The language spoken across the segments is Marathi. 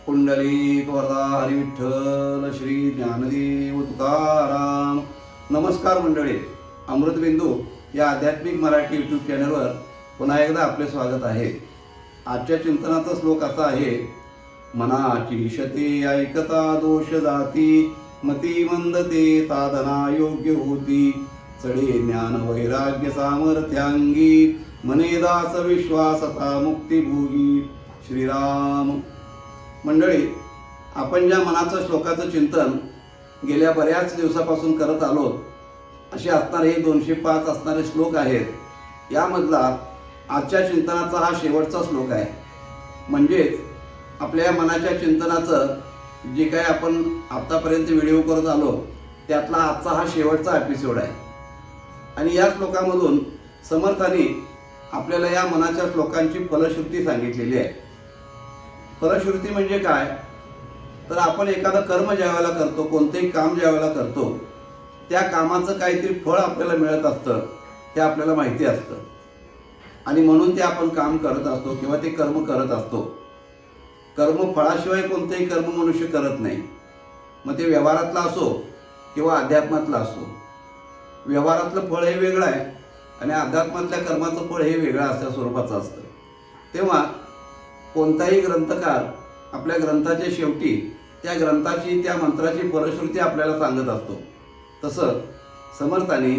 पुंडलिक वरदा हरी विठ्ठल श्री ज्ञानदेव तुकाराम. नमस्कार मंडळी, अमृतबिंदू या आध्यात्मिक मराठी यूट्यूब चॅनलवर पुन्हा एकदा आपले स्वागत आहे. आजच्या चिंतनाचा श्लोक असा आहे: मनाची शते ऐकता दोष जाती, मती मंदते साधना योग्य होती, चढे ज्ञान वैराग्य सामर्थ्यांगी, मने दास विश्वासता मुक्तिभोगी. श्रीराम. मंडळी, आपण ज्या मनाचं श्लोकाचं चिंतन गेल्या बऱ्याच दिवसापासून करत आलो, असे असणारे 205 असणारे श्लोक आहेत. यामधला आजच्या चिंतनाचा हा शेवटचा श्लोक आहे. म्हणजेच आपल्या मनाच्या चिंतनाचं जे काय आपण आत्तापर्यंत व्हिडिओ करत आलो त्यातला आजचा हा शेवटचा एपिसोड आहे. आणि या श्लोकामधून समर्थांनी आपल्याला या मनाच्या श्लोकांची फलश्रुती सांगितलेली आहे. फलश्रुती म्हणजे काय? तर आपण एखादं कर्म ज्या वेळेला करतो, कोणतेही काम ज्या वेळेला करतो, त्या कामाचं काहीतरी फळ आपल्याला मिळत असतं, हे आपल्याला माहिती असतं. आणि म्हणून ते आपण काम करत असतो किंवा ते कर्म करत असतो. कर्म फळाशिवाय कोणतेही कर्म मनुष्य करत नाही. मग ते व्यवहारातला असो किंवा अध्यात्मातला असो. व्यवहारातलं फळ हे वेगळं आहे आणि अध्यात्मातल्या कर्माचं फळ हे वेगळं अशा स्वरूपाचं असतं. तेव्हा कोणताही ग्रंथकार आपल्या ग्रंथाच्या शेवटी त्या ग्रंथाची, त्या मंत्राची फलश्रुती आपल्याला सांगत असतो. तसं समर्थांनी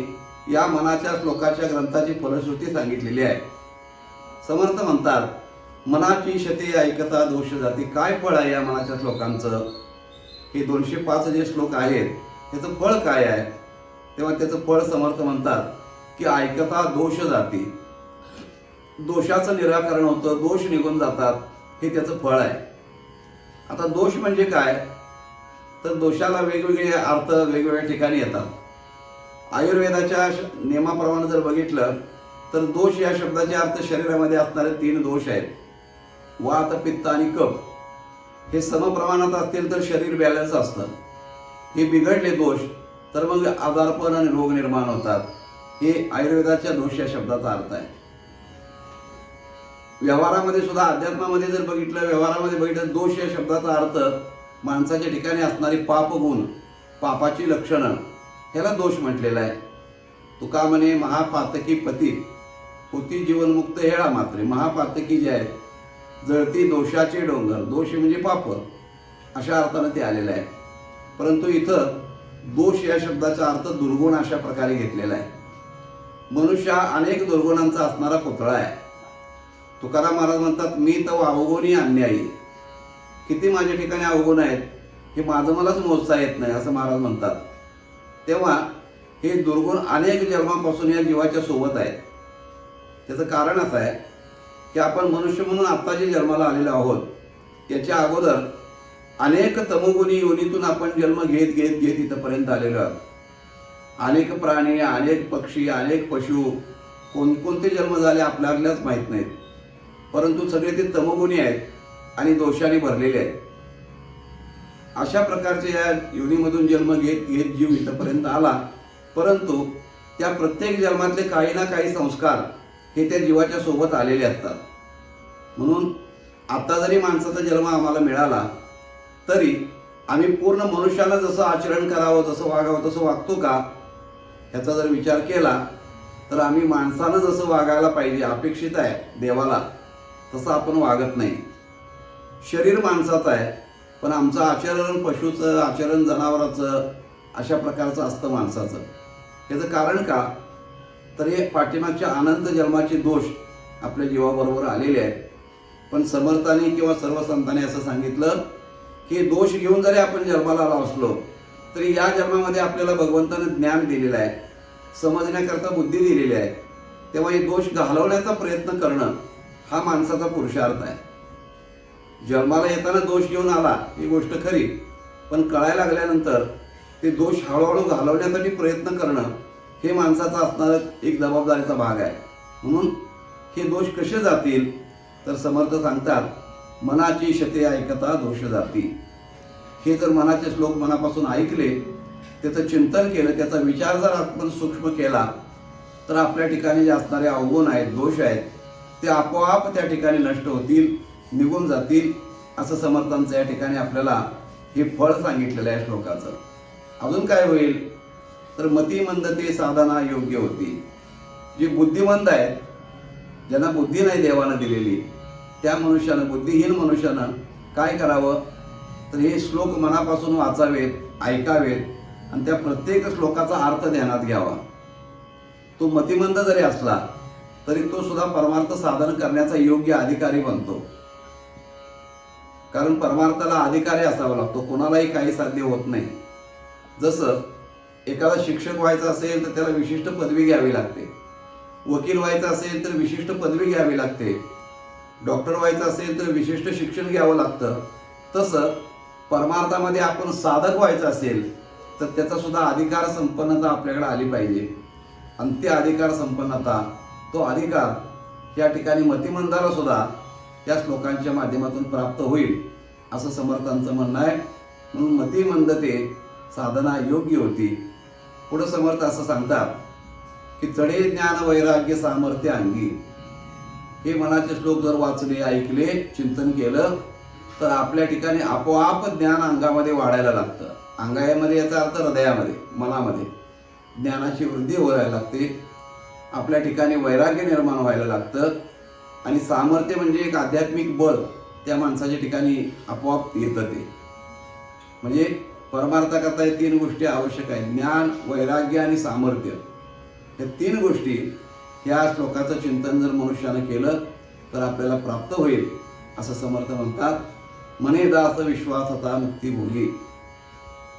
या मनाच्या श्लोकाच्या ग्रंथाची फलश्रुती सांगितलेली आहे. समर्थ म्हणतात, मनाची शते ऐकता दोष जाती. काय फळ आहे या मनाच्या श्लोकांचं? हे 205 जे श्लोक आहेत त्याचं फळ काय आहे? तेव्हा त्याचं फळ समर्थ म्हणतात की ऐकता दोष जाती. दोषाचं निराकरण होतं, दोष निघून जातात, हे त्याचं फळ आहे. आता दोष म्हणजे काय? तर दोषाला वेगवेगळे अर्थ वेगवेगळ्या ठिकाणी येतात. आयुर्वेदाच्या नियमाप्रमाणे जर बघितलं तर दोष या शब्दाचे अर्थ शरीरामध्ये असणारे 3 दोष आहेत: वात, पित्त आणि कफ. हे समप्रमाणात असतील तर शरीर बॅलन्स असतं. हे बिघडले दोष तर मग आजारपण आणि रोग निर्माण होतात. हे आयुर्वेदाच्या दोष या शब्दाचा अर्थ आहे. व्यवहारामध्ये सुद्धा, अध्यात्मामध्ये जर बघितलं, व्यवहारामध्ये बघितलं, दोष या शब्दाचा अर्थ माणसाच्या ठिकाणी असणारी पापगुण, पापाची लक्षणं, ह्याला दोष म्हटलेला आहे. तुका म्हणे महापातकी पती, होती जीवनमुक्त हेळा मात्रे. महापातकी जे आहेत, जळती दोषाचे डोंगर. दोष म्हणजे पाप, अशा अर्थानं ते आलेलं आहे. परंतु इथं दोष या शब्दाचा अर्थ दुर्गुण अशा प्रकारे घेतलेला आहे. मनुष्य हा अनेक दुर्गुणांचा असणारा पुतळा आहे. तुकाराम महाराज म्हणतात, मी तर अवगुणी अन्यायी. किती माझ्या ठिकाणी अवगुण आहेत हे माझं मलाच मोजता येत नाही, असं महाराज म्हणतात. तेव्हा हे दुर्गुण अनेक जन्मापासून या जीवाच्या सोबत आहेत. त्याचं कारण असं आहे की आपण मनुष्य म्हणून आत्ता जे जन्माला आलेलो आहोत, याच्या अगोदर अनेक तमोगुणी योनीतून आपण जन्म घेत घेत घेत इथंपर्यंत आलेलो आहोत. अनेक प्राणी, अनेक पक्षी, अनेक पशु, कोणकोणते जन्म झाले आपल्यालाच माहीत नाहीत. परंतु सगळे ते तमोगुणी आहेत आणि दोषाने भरलेले आहेत. अशा प्रकारचे या योनीमधून जन्म घेत घेत जीव इथंपर्यंत आला. परंतु त्या प्रत्येक जन्मातले काही ना काही संस्कार हे त्या जीवाच्या सोबत आलेले असतात. म्हणून आता जरी माणसाचा जन्म आम्हाला मिळाला तरी आम्ही पूर्ण मनुष्याला जसं आचरण करावं, जसं वागावं तसं वागतो का, ह्याचा जर विचार केला तर आम्ही माणसानं जसं वागायला पाहिजे, अपेक्षित आहे देवाला, तसं आपण वागत नाही. शरीर माणसाचं आहे पण आमचं आचरण पशुचं, आचरण जनावराचं, अशा प्रकारचं असतं माणसाचं. याचं कारण का? तर हे पाठीमागच्या अनंत जन्माचे दोष आपल्या जीवाबरोबर आलेले आहेत. पण समर्थांनी किंवा सर्व संतांनी असं सांगितलं की दोष घेऊन जरी आपण जन्माला आलो असलो तरी या जन्मामध्ये आपल्याला भगवंतानं ज्ञान दिलेलं आहे, समजण्याकरता बुद्धी दिलेली आहे. तेव्हा हे दोष घालवण्याचा प्रयत्न करणं हा माणसाचा पुरुषार्थ आहे. जन्माला येताना दोष घेऊन आला ही गोष्ट खरी, पण कळायला लागल्यानंतर ते दोष हळूहळू घालवण्यासाठी प्रयत्न करणं हे माणसाचा असणारा एक जबाबदारीचा भाग आहे. म्हणून हे दोष कसे जातील? तर समर्थ सांगतात, मनाची शते ऐकता दोष जाती. हे जर मनाचे श्लोक मनापासून ऐकले, त्याचं चिंतन केलं, त्याचा विचार जर आपण सूक्ष्म केला तर आपल्या ठिकाणी जे असणारे अवगुण आहेत, दोष आहेत, ते आपोआप त्या ठिकाणी नष्ट होतील, निघून जातील असं समर्थांचं या ठिकाणी आपल्याला हे फळ सांगितलेलं आहे श्लोकाचं. अजून काय होईल तर मतिमंदते साधना योग्य होती. जी बुद्धिमंद आहेत, ज्यांना बुद्धी नाही देवानं दिलेली, त्या मनुष्यानं, बुद्धिहीन मनुष्यानं काय करावं तर हे श्लोक मनापासून वाचावेत, ऐकावेत आणि त्या प्रत्येक श्लोकाचा अर्थ ध्यानात घ्यावा. तो मतिमंद जरी असला तरी तो सुद्धा परमार्थ साधन करण्याचा योग्य अधिकारी बनतो. कारण परमार्थाला अधिकारी असावा लागतो, कोणालाही काही साध्य होत नाही. जसं एखादा शिक्षक व्हायचा असेल तर त्याला विशिष्ट पदवी घ्यावी लागते, वकील व्हायचं असेल तर विशिष्ट पदवी घ्यावी लागते, डॉक्टर व्हायचं असेल तर विशिष्ट शिक्षण घ्यावं लागतं. तसं परमार्थामध्ये आपण साधक व्हायचं असेल तर त्याचा सुद्धा अधिकार संपन्नता आपल्याकडे आली पाहिजे. आणि ते अधिकार संपन्नता, तो अधिकार या ठिकाणी मतिमंदाला सुद्धा त्या श्लोकांच्या माध्यमातून प्राप्त होईल असं समर्थांचं म्हणणं आहे. म्हणून मतिमंदते साधना योग्य होती. पुढे समर्थ असं सांगतात की चढे ज्ञान वैराग्य सामर्थ्य अंगी. हे मनाचे श्लोक जर वाचले, ऐकले, चिंतन केलं तर आपल्या ठिकाणी आपोआप ज्ञान अंगामध्ये वाढायला लागतं. अंगामध्ये याचा अर्थ हृदयामध्ये, मनामध्ये ज्ञानाची वृद्धी व्हायला लागते. आपल्या ठिकाणी वैराग्य निर्माण व्हायला लागतं आणि सामर्थ्य म्हणजे एक आध्यात्मिक बळ त्या माणसाच्या ठिकाणी आपोआप येतं. ते म्हणजे परमार्थाकरता हे तीन गोष्टी आवश्यक आहेत: ज्ञान, वैराग्य आणि सामर्थ्य. हे तीन गोष्टी ह्या श्लोकाचं चिंतन जर मनुष्यानं केलं तर आपल्याला प्राप्त होईल असं समर्थ म्हणतात. मने दास विश्वास होता मुक्ती भोगी.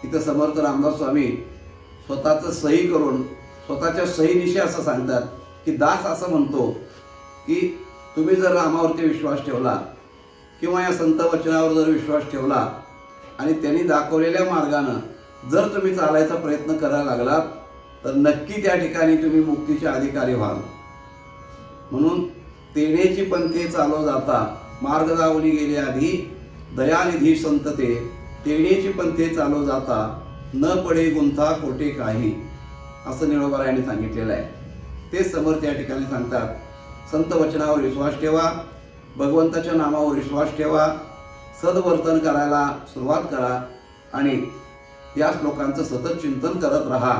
इथं समर्थ रामदास स्वामी स्वतःचं सही करून, स्वतःच्या सहीनिशी असं सांगतात की दास असं म्हणतो की तुम्ही जर रामावरती विश्वास ठेवला किंवा या संत वचनावर जर विश्वास ठेवला आणि त्यांनी दाखवलेल्या मार्गानं जर तुम्ही चालायचा प्रयत्न करायला लागलात तर नक्की त्या ठिकाणी तुम्ही मुक्तीचे अधिकारी व्हाल. म्हणून तेनेची पंथे चालो जाता मार्ग जाऊनी गेले आधी दयानिधी संतते तेनेची पंथे चालो जाता न पडे गुंथा कोटे काही असं निळोबारायांनी सांगितलेलं आहे. तेच समर्थ या ठिकाणी सांगतात. संत वचनावर विश्वास ठेवा, भगवंताच्या नामावर विश्वास ठेवा, सद्वर्तन करायला सुरुवात करा आणि या श्लोकांचं सतत चिंतन करत राहा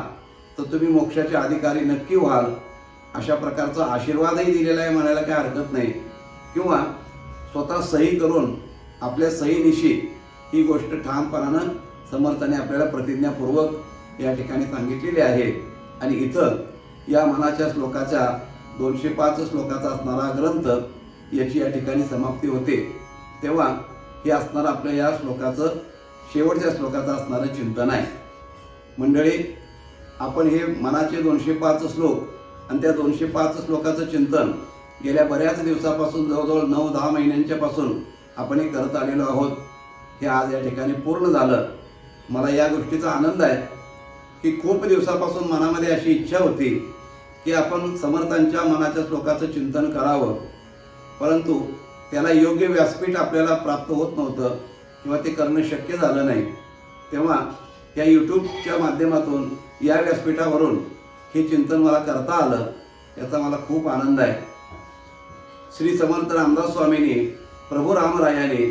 तर तुम्ही मोक्षाचे अधिकारी नक्की व्हाल. अशा प्रकारचा आशीर्वादही दिलेला आहे म्हणायला काही हरकत नाही. किंवा स्वतः सही करून आपल्या सहीनिशी ही गोष्ट ठामपणानं समर्थाने आपल्याला प्रतिज्ञापूर्वक या ठिकाणी सांगितलेली आहे. आणि इथं या मनाच्या श्लोकाच्या 205 श्लोकाचा असणारा ग्रंथ याची या ठिकाणी समाप्ती होते. तेव्हा हे असणार आपल्या या श्लोकाचं, शेवटच्या श्लोकाचं असणारं चिंतन आहे. मंडळी, आपण हे मनाचे 205 श्लोक आणि त्या 205 श्लोकाचं चिंतन गेल्या बऱ्याच दिवसापासून, जवळजवळ 9-10 महिन्यांच्या पासून आपण हे करत आलेलो आहोत. हे आज या ठिकाणी पूर्ण झालं. मला या गोष्टीचा आनंद आहे की खूप दिवसापासून मनामध्ये अशी इच्छा होती की आपण समर्थांच्या मनाच्या श्लोकाचं चिंतन करावं, परंतु त्याला योग्य व्यासपीठ आपल्याला प्राप्त होत नव्हतं किंवा ते करणं शक्य झालं नाही. तेव्हा या यूट्यूबच्या माध्यमातून या व्यासपीठावरून हे चिंतन मला करता आलं, याचा मला खूप आनंद आहे. श्री समर्थ रामदास स्वामींनी, प्रभू रामरायाने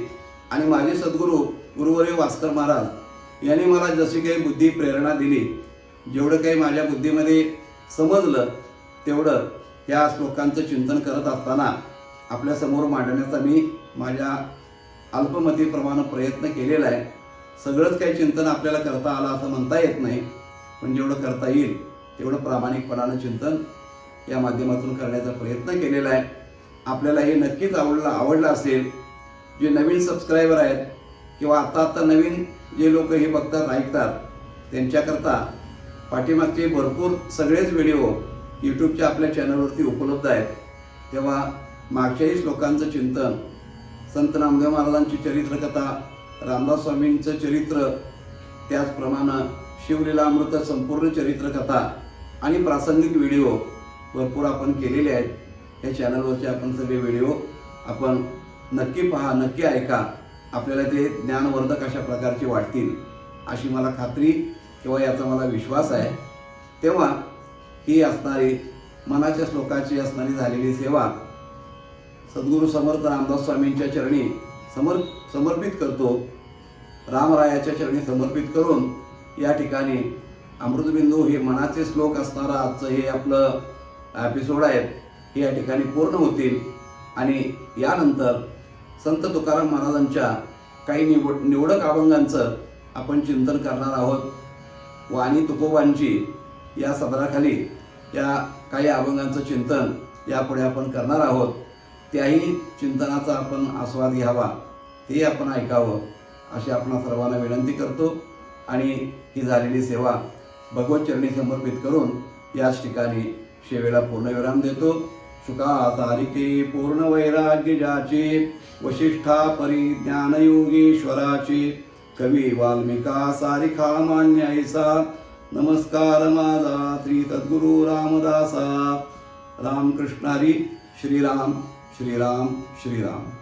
आणि माझे सद्गुरू गुरुवर्य भास्कर महाराज यांनी मला जशी काही बुद्धी प्रेरणा दिली, जेवढं काही माझ्या बुद्धीमध्ये समजलं तेवढं या श्लोकांचं चिंतन करत असताना आपल्यासमोर मांडण्याचा मी माझ्या अल्पमतीप्रमाणे प्रयत्न केलेला आहे. सगळंच काही चिंतन आपल्याला करता आलं असं म्हणता येत नाही, पण जेवढं करता येईल तेवढं प्रामाणिकपणानं चिंतन या माध्यमातून करण्याचा प्रयत्न केलेला आहे. आपल्याला हे नक्कीच आवडलं असेल. जे नवीन सबस्क्रायबर आहेत किंवा आता नवीन जे लोक हे बघतात, ऐकतात, त्यांच्याकरता पाठीमागचे भरपूर सगळेच व्हिडिओ यूट्यूबच्या आपल्या चॅनलवरती उपलब्ध आहेत. तेव्हा मागच्याही श्लोकांचं चिंतन, संत नामदेव महाराजांची चरित्रकथा, रामदास स्वामींचं चरित्र, त्याचप्रमाणे शिवलीलामृत संपूर्ण चरित्रकथा आणि प्रासंगिक व्हिडिओ भरपूर आपण केलेले आहेत. या चॅनलवरचे आपण सगळे व्हिडिओ आपण नक्की पहा, नक्की ऐका. आपल्याला ते ज्ञानवर्धक अशा प्रकारचे वाटतील अशी मला खात्री किंवा याचा मला विश्वास आहे. तेव्हा ही असणारी मनाच्या श्लोकाची असणारी झालेली सेवा सद्गुरू समर्थ रामदास स्वामींच्या चरणी समर्पित करतो. रामरायाच्या चरणी समर्पित करून या ठिकाणी अमृतबिंदू हे मनाचे श्लोक असणारा आजचं हे आपलं एपिसोड आहेत हे या ठिकाणी पूर्ण होतील. आणि यानंतर संत तुकाराम महाराजांच्या काही निवडक अभंगांचं आपण चिंतन करणार आहोत. वाणी तुकोबांची या सदराखाली या काही अभंगांचं चिंतन यापुढे आपण करणार आहोत. त्याही चिंतनाचा आपण आस्वाद घ्यावा, ते आपण ऐकावं अशी आपण सर्वांना विनंती करतो. आणि ही झालेली सेवा भगवतचरणी समर्पित करून याच ठिकाणी सेवेला पूर्णविराम देतो. शुका सारिके पूर्ण वैराग्य ज्याचे, वशिष्ठा परिज्ञान योगेश्वराचे, कवी वाल्मिका सारिखा मान्य ऐसा, नमस्कार माझा श्री सद्गुरु रामदासा. रामकृष्ण हरी. श्रीराम श्रीराम श्रीराम.